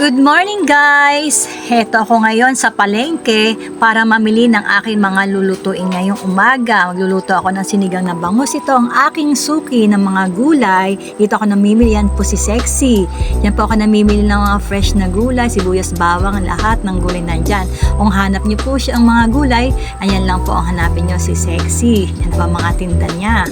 Good morning guys! Heto ako ngayon sa palengke para mamili ng aking mga lulutuin ngayong umaga. Magluluto ako ng sinigang na bangus. Ito ang aking suki ng mga gulay. Dito ako namimili, yan po si Sexy. Yan po ako namimili ng mga fresh na gulay, sibuyas, bawang, lahat ng gulay nandyan. Kung hanap niyo po siya ang mga gulay, ayan lang po ang hanapin niyo si Sexy. Yan po ang mga tinda niya.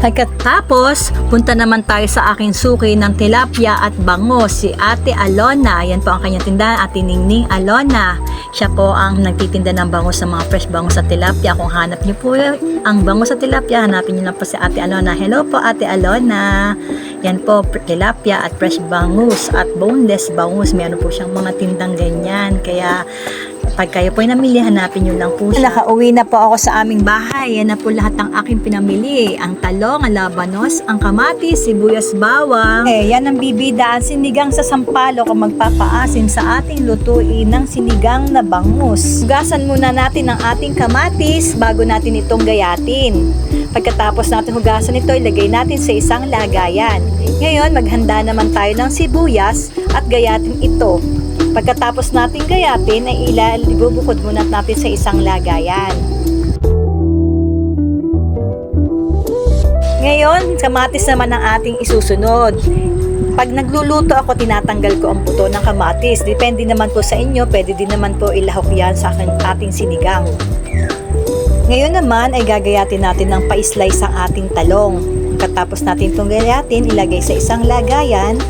Pagkatapos, punta naman tayo sa aking suki ng tilapia at bangus, si Ate Alona. Yan po ang kanyang tindahan, Ate Ningning Alona. Siya po ang nagtitinda ng bangus sa mga fresh bangus at tilapia. Kung hanap niyo po ang bangus at tilapia, hanapin niyo lang po si Ate Alona. Hello po Ate Alona. Yan po, tilapia at fresh bangus at boneless bangus. Meron po siyang mga tindang ganyan. Kaya pag kayo po ay namili, hanapin nyo lang po siya. Nakauwi na po ako sa aming bahay. Yan na po lahat ng aking pinamili. Ang talong, ang labanos, ang kamatis, sibuyas, bawang. Yan ang bibida, ang sinigang sa sampalok ang magpapaasim sa ating lutuin ng sinigang na bangus. Hugasan muna natin ang ating kamatis bago natin itong gayatin. Pagkatapos natin hugasan ito, ilagay natin sa isang lagayan. Ngayon, maghanda naman tayo ng sibuyas at gayatin ito. Pagkatapos natin gayatin, ay ibubukod muna natin sa isang lagayan. Ngayon, kamatis naman ang ating isusunod. Pag nagluluto ako, tinatanggal ko ang buto ng kamatis. Depende naman po sa inyo, pwede din naman po ilahok yan sa ating sinigang. Ngayon naman ay gagayatin natin ng pa-slice ang ating talong. Pagkatapos natin itong gayatin, ilagay sa isang lagayan.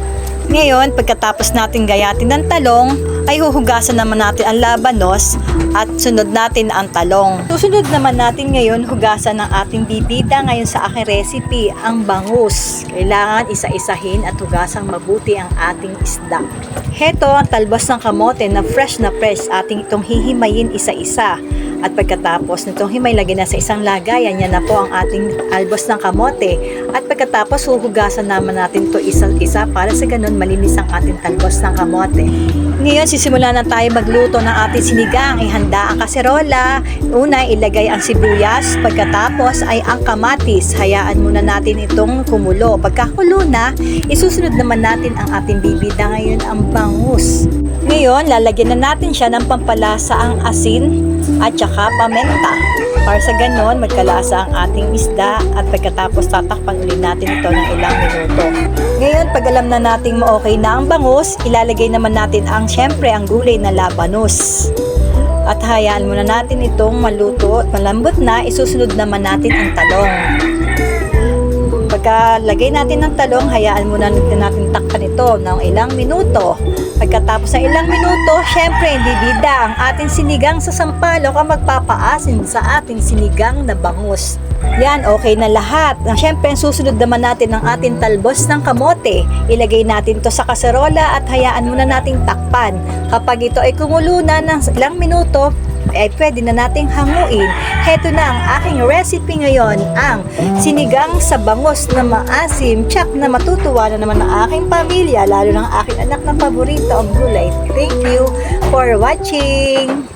Ngayon, pagkatapos natin gayatin ng talong, ay huhugasan naman natin ang labanos at sunod natin ang talong. Susunod naman natin ngayon, hugasan ng ating bibida ngayon sa aking recipe, ang bangus. Kailangan isa-isahin at hugasang mabuti ang ating isda. Heto ang talbos ng kamote na fresh, ating itong hihimayin isa-isa. At pagkatapos nitong himay, lagyan na sa isang lagayan, yan na po ang ating albos ng kamote. At pagkatapos, huhugasan naman natin to isa-isa para sa ganun malinis ang ating talbos ng kamote. Ngayon, sisimula na tayo magluto ng ating sinigang. Ihanda ang kaserola. Una, ilagay ang sibuyas. Pagkatapos ay ang kamatis. Hayaan muna natin itong kumulo. Pagkakulo na, isusunod naman natin ang ating bibida ngayon, ang bangus. Ngayon, lalagyan na natin siya ng pampalasa ang asin at saka paminta. Para sa ganon, magkalasa ang ating isda at pagkatapos tatakpan ulit natin ito ng ilang minuto. Ngayon, pag alam na natin okay na ang bangus, ilalagay naman natin syempre ang gulay na labanos. At hayaan muna natin itong maluto at malambot na, isusunod naman natin ang talong. Pagkalagay natin ng talong, hayaan muna natin takpan ito ng ilang minuto. Pagkatapos ng ilang minuto, syempre hindi bida ang ating sinigang sa sampalok ang magpapaasim sa ating sinigang na bangus. Yan, okay na lahat. Syempre, ang susunod naman natin ang ating talbos ng kamote. Ilagay natin to sa kaserola at hayaan muna nating takpan. Kapag ito ay kumulo na ng ilang minuto, ay pwede na nating hanguin. Heto na ang aking recipe ngayon, ang sinigang sa bangus na maasim, tsak na matutuwa na naman ang aking pamilya, lalo ng aking anak na paborito ang gulay. Thank you for watching!